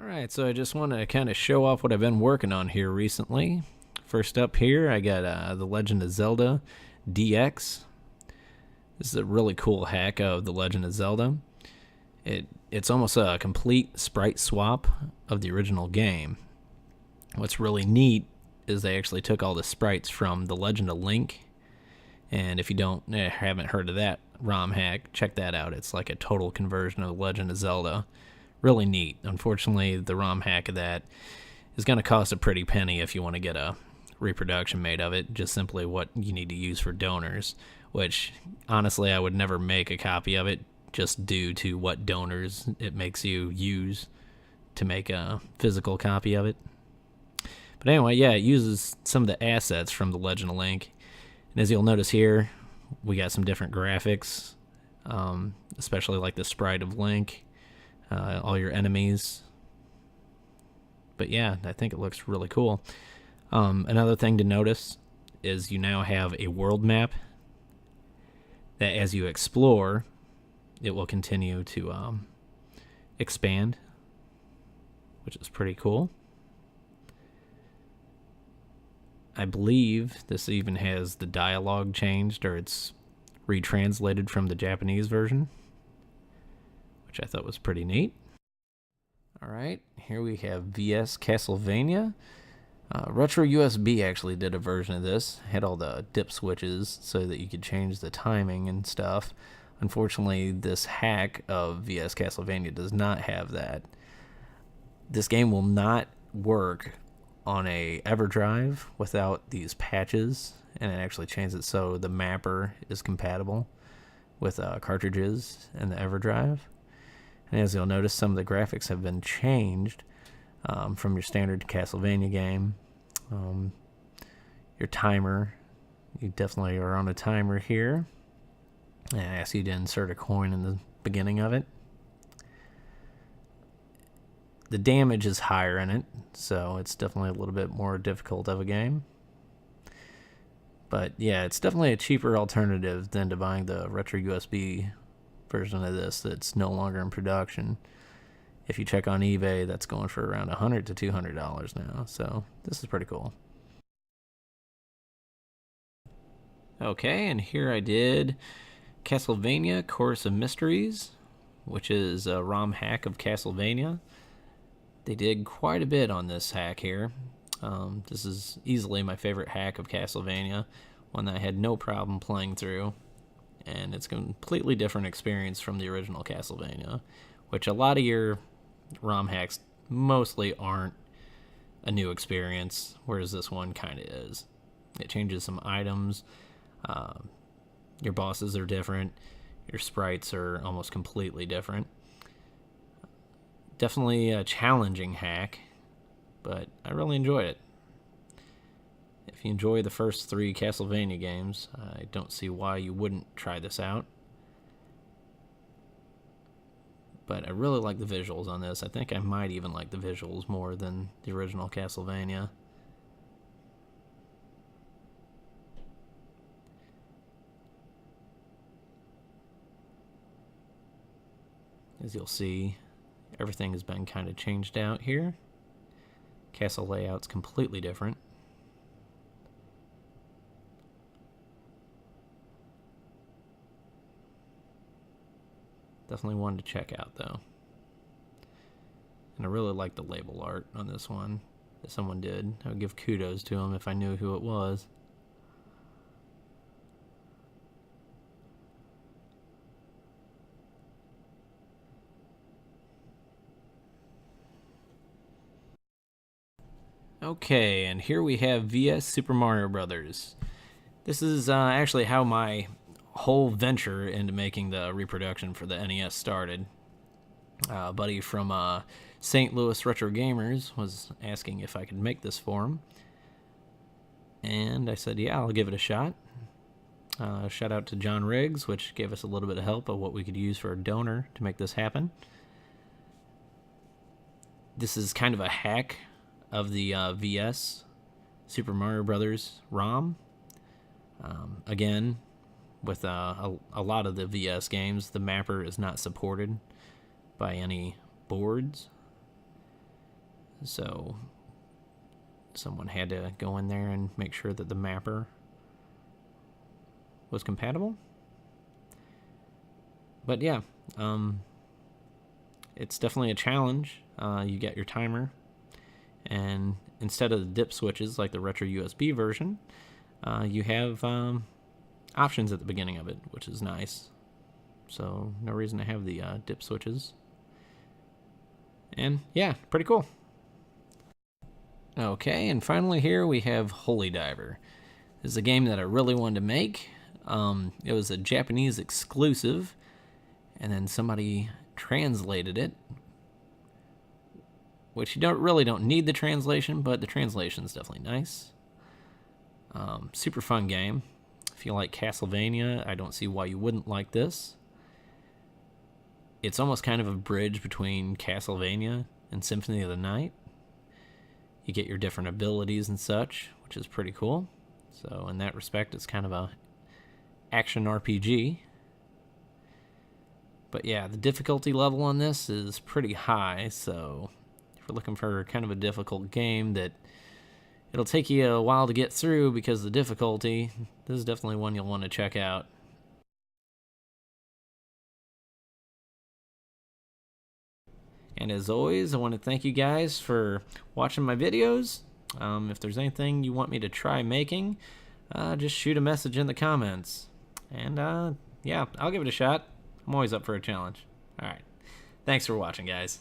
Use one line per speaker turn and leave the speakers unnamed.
Alright, so I just want to kind of show off what I've been working on here recently. First up here, I got The Legend of Zelda DX. This is a really cool hack of The Legend of Zelda. It's almost a complete sprite swap of the original game. What's really neat is they actually took all the sprites from The Legend of Link. And if you haven't heard of that ROM hack, check that out. It's like a total conversion of The Legend of Zelda. Really neat. Unfortunately, the ROM hack of that is going to cost a pretty penny if you want to get a reproduction made of it. Just simply what you need to use for donors, which honestly I would never make a copy of it just due to what donors it makes you use to make a physical copy of it. But anyway, yeah, it uses some of the assets from The Legend of Link. And as you'll notice here, we got some different graphics, especially like the sprite of Link. All your enemies. But yeah, I think it looks really cool. Another thing to notice is you now have a world map that as you explore, it will continue to expand, which is pretty cool. I believe this even has the dialogue changed, or it's retranslated from the Japanese version, which I thought was pretty neat. Alright, here we have VS Castlevania. Retro USB actually did a version of this. Had all the dip switches so that you could change the timing and stuff. Unfortunately, this hack of VS Castlevania does not have that. This game will not work on a EverDrive without these patches, and it actually changed it so the mapper is compatible with cartridges in the EverDrive. And as you'll notice, some of the graphics have been changed from your standard Castlevania game. Your timer, you definitely are on a timer here. And I ask you to insert a coin in the beginning of it. The damage is higher in it, so it's definitely a little bit more difficult of a game. But yeah, it's definitely a cheaper alternative than to buying the Retro USB version of this that's no longer in production. If you check on eBay, that's going for around $100 to $200 now, so this is pretty cool. Okay, and here I did Castlevania Chorus of Mysteries, which is a ROM hack of Castlevania. They did quite a bit on this hack here. This is easily my favorite hack of Castlevania, one that I had no problem playing through. And it's a completely different experience from the original Castlevania, which a lot of your ROM hacks mostly aren't a new experience, whereas this one kind of is. It changes some items, your bosses are different, your sprites are almost completely different. Definitely a challenging hack, but I really enjoyed it. If you enjoy the first 3 Castlevania games, I don't see why you wouldn't try this out. But I really like the visuals on this. I think I might even like the visuals more than the original Castlevania. As you'll see, everything has been kind of changed out here. Castle layout's completely different. Definitely one to check out, though. And I really like the label art on this one that someone did. I would give kudos to them if I knew who it was. Okay, and here we have VS Super Mario Brothers. This is actually how my whole venture into making the reproduction for the NES started. A buddy from St. Louis Retro Gamers was asking if I could make this for him. And I said, yeah, I'll give it a shot. Shout out to John Riggs, which gave us a little bit of help of what we could use for a donor to make this happen. This is kind of a hack of the VS Super Mario Brothers ROM. Again, with a lot of the VS games, the mapper is not supported by any boards. So someone had to go in there and make sure that the mapper was compatible. But yeah, it's definitely a challenge. You get your timer, and instead of the dip switches like the retro USB version, you have options at the beginning of it, which is nice. So no reason to have the dip switches. And yeah, pretty cool. Okay, and finally here we have Holy Diver. This is a game that I really wanted to make. It was a Japanese exclusive, and then somebody translated it, which you really don't need the translation, but the translation is definitely nice. Super fun game. If you like Castlevania, I don't see why you wouldn't like this. It's almost kind of a bridge between Castlevania and Symphony of the Night. You get your different abilities and such, which is pretty cool. So in that respect, it's kind of a action RPG. But yeah, the difficulty level on this is pretty high, so if you're looking for kind of a difficult game that it'll take you a while to get through because of the difficulty, this is definitely one you'll want to check out. And as always, I want to thank you guys for watching my videos. If there's anything you want me to try making, just shoot a message in the comments. And yeah, I'll give it a shot. I'm always up for a challenge. Alright. Thanks for watching, guys.